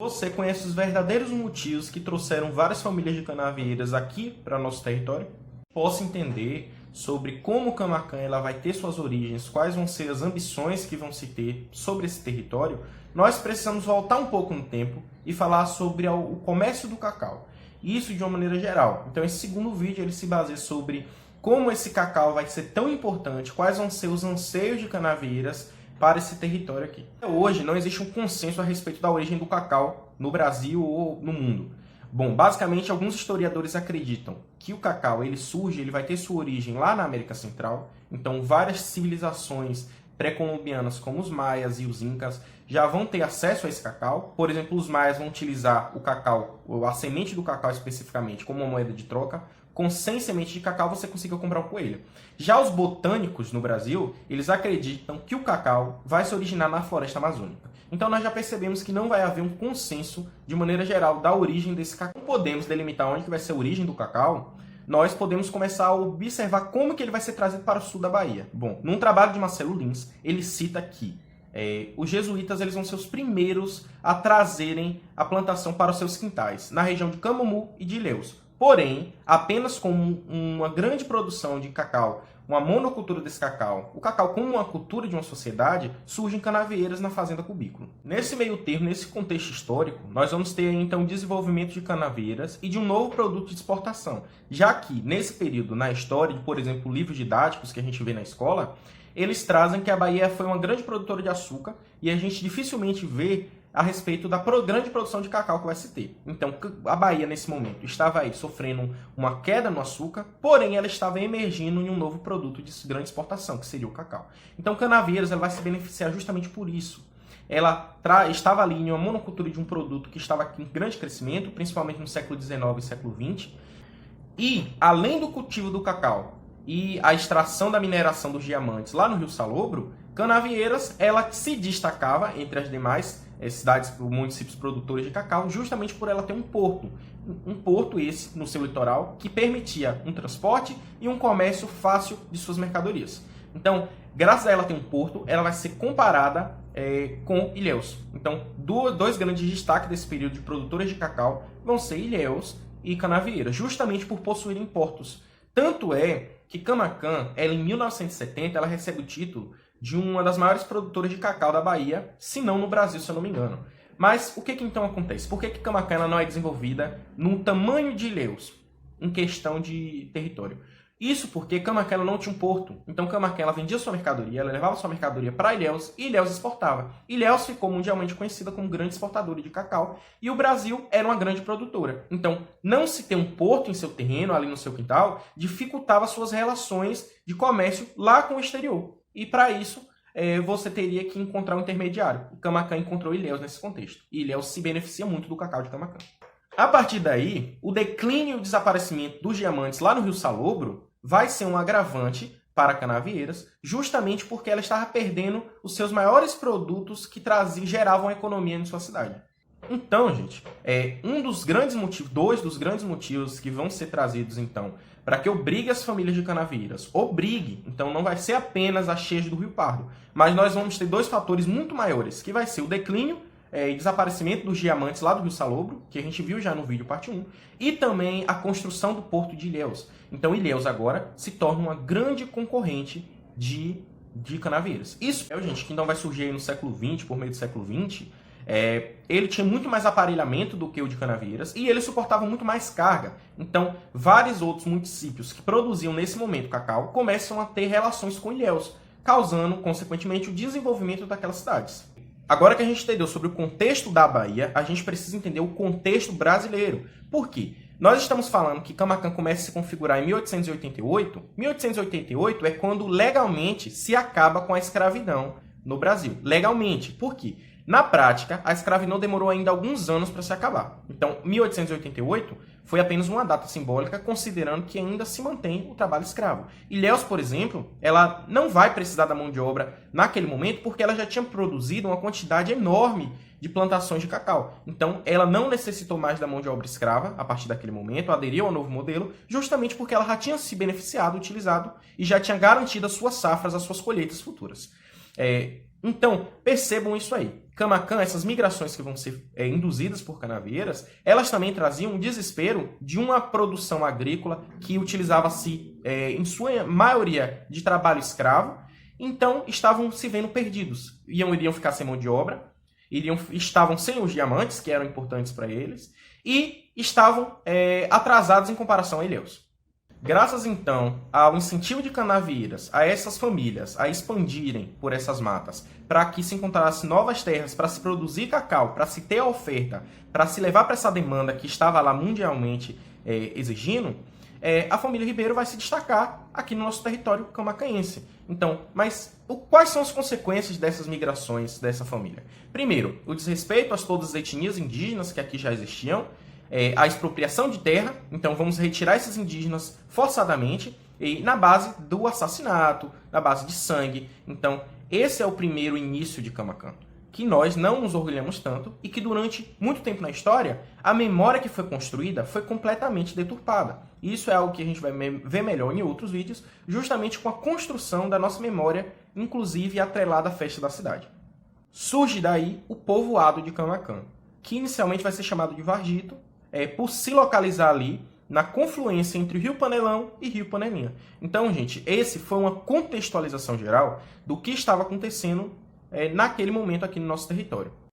Você conhece os verdadeiros motivos que trouxeram várias famílias de canavieiras aqui para nosso território? Possa entender sobre como Camaquã ela vai ter suas origens, quais vão ser as ambições que vão se ter sobre esse território, nós precisamos voltar um pouco no tempo e falar sobre o comércio do cacau. Isso de uma maneira geral. Então esse segundo vídeo ele se baseia sobre como esse cacau vai ser tão importante, quais vão ser os anseios de canavieiras para esse território aqui. Hoje não existe um consenso a respeito da origem do cacau no Brasil ou no mundo. Bom, basicamente alguns historiadores acreditam que o cacau ele vai ter sua origem lá na América Central. Então várias civilizações pré-colombianas como os maias e os incas já vão ter acesso a esse cacau. Por exemplo, os maias vão utilizar o cacau, ou a semente do cacau especificamente, como uma moeda de troca. Com 100 sementes de cacau você consiga comprar um coelho. Já os botânicos no Brasil, eles acreditam que o cacau vai se originar na floresta amazônica. Então nós já percebemos que não vai haver um consenso de maneira geral da origem desse cacau. Não podemos delimitar onde que vai ser a origem do cacau, nós podemos começar a observar como que ele vai ser trazido para o sul da Bahia. Bom, num trabalho de Marcelo Lins, ele cita que os jesuítas eles vão ser os primeiros a trazerem a plantação para os seus quintais, na região de Camamu e de Ilhéus. Porém, apenas com uma grande produção de cacau, uma monocultura desse cacau, o cacau como uma cultura de uma sociedade, surgem canavieiras na fazenda cubículo. Nesse meio termo, nesse contexto histórico, nós vamos ter então o desenvolvimento de canavieiras e de um novo produto de exportação, já que nesse período na história, por exemplo, livros didáticos que a gente vê na escola, eles trazem que a Bahia foi uma grande produtora de açúcar e a gente dificilmente vê a respeito da grande produção de cacau que vai se ter. Então, a Bahia, nesse momento, estava aí sofrendo uma queda no açúcar, porém, ela estava emergindo em um novo produto de grande exportação, que seria o cacau. Então, Canavieiras ela vai se beneficiar justamente por isso. Ela estava ali em uma monocultura de um produto que estava aqui em grande crescimento, principalmente no século XIX e século XX. E, além do cultivo do cacau e a extração da mineração dos diamantes lá no Rio Salobro, Canavieiras ela se destacava entre as demais cidades, municípios produtores de cacau, justamente por ela ter um porto esse no seu litoral, que permitia um transporte e um comércio fácil de suas mercadorias. Então, graças a ela ter um porto, ela vai ser comparada com Ilhéus. Então, dois grandes destaques desse período de produtores de cacau vão ser Ilhéus e Canavieiras, justamente por possuírem portos. Tanto é que Camaquã, ela, em 1970, ela recebe o título de uma das maiores produtoras de cacau da Bahia, se não no Brasil, se eu não me engano. Mas o que então acontece? Por que Camaquã não é desenvolvida no tamanho de Ilhéus, em questão de território? Isso porque Camaquã não tinha um porto. Então Camaquã ela vendia sua mercadoria, ela levava sua mercadoria para Ilhéus e Ilhéus exportava. Ilhéus ficou mundialmente conhecida como grande exportadora de cacau e o Brasil era uma grande produtora. Então, não se ter um porto em seu terreno, ali no seu quintal, dificultava suas relações de comércio lá com o exterior. E para isso, você teria que encontrar um intermediário. O Camaquã encontrou Ilhéus nesse contexto. E Ilhéus se beneficia muito do cacau de Camaquã. A partir daí, o declínio e o desaparecimento dos diamantes lá no Rio Salobro vai ser um agravante para Canavieiras, justamente porque ela estava perdendo os seus maiores produtos que geravam economia em sua cidade. Então, gente, dois dos grandes motivos que vão ser trazidos, então, para que obrigue as famílias de Canavieiras, então não vai ser apenas a cheias do Rio Pardo, mas nós vamos ter dois fatores muito maiores, que vai ser o declínio e desaparecimento dos diamantes lá do Rio Salobro, que a gente viu já no vídeo parte 1, e também a construção do porto de Ilhéus. Então Ilhéus agora se torna uma grande concorrente de Canavieiras. Isso, gente, que então vai surgir aí no século XX, por meio do século XX, ele tinha muito mais aparelhamento do que o de Canavieiras e ele suportava muito mais carga. Então, vários outros municípios que produziam nesse momento cacau começam a ter relações com Ilhéus, causando, consequentemente, o desenvolvimento daquelas cidades. Agora que a gente entendeu sobre o contexto da Bahia, a gente precisa entender o contexto brasileiro. Por quê? Nós estamos falando que Camaquã começa a se configurar em 1888. 1888 é quando legalmente se acaba com a escravidão no Brasil. Legalmente. Por quê? Na prática, a escravidão demorou ainda alguns anos para se acabar. Então, 1888 foi apenas uma data simbólica, considerando que ainda se mantém o trabalho escravo. Ilhéus, por exemplo, ela não vai precisar da mão de obra naquele momento, porque ela já tinha produzido uma quantidade enorme de plantações de cacau. Então, ela não necessitou mais da mão de obra escrava a partir daquele momento, aderiu ao novo modelo, justamente porque ela já tinha se beneficiado, utilizado e já tinha garantido as suas safras, as suas colheitas futuras. Então, percebam isso aí. Camaquã, essas migrações que vão ser induzidas por canavieiras, elas também traziam um desespero de uma produção agrícola que utilizava-se, em sua maioria, de trabalho escravo. Então, estavam se vendo perdidos. Iriam ficar sem mão de obra, estavam sem os diamantes, que eram importantes para eles, e estavam atrasados em comparação a ilhéus. Graças, então, ao incentivo de canavieiras a essas famílias a expandirem por essas matas, para que se encontrasse novas terras para se produzir cacau, para se ter a oferta, para se levar para essa demanda que estava lá mundialmente exigindo, a família Ribeiro vai se destacar aqui no nosso território camacanhense. Então, mas quais são as consequências dessas migrações dessa família? Primeiro, o desrespeito a todas as etnias indígenas que aqui já existiam, a expropriação de terra, então vamos retirar esses indígenas forçadamente, e na base do assassinato, na base de sangue. Então, esse é o primeiro início de Camaquã, que nós não nos orgulhamos tanto e que durante muito tempo na história, a memória que foi construída foi completamente deturpada. E isso é algo que a gente vai ver melhor em outros vídeos, justamente com a construção da nossa memória, inclusive atrelada à festa da cidade. Surge daí o povoado de Camaquã, que inicialmente vai ser chamado de Vargito, por se localizar ali na confluência entre o Rio Panelão e Rio Panelinha. Então, gente, esse foi uma contextualização geral do que estava acontecendo naquele momento aqui no nosso território.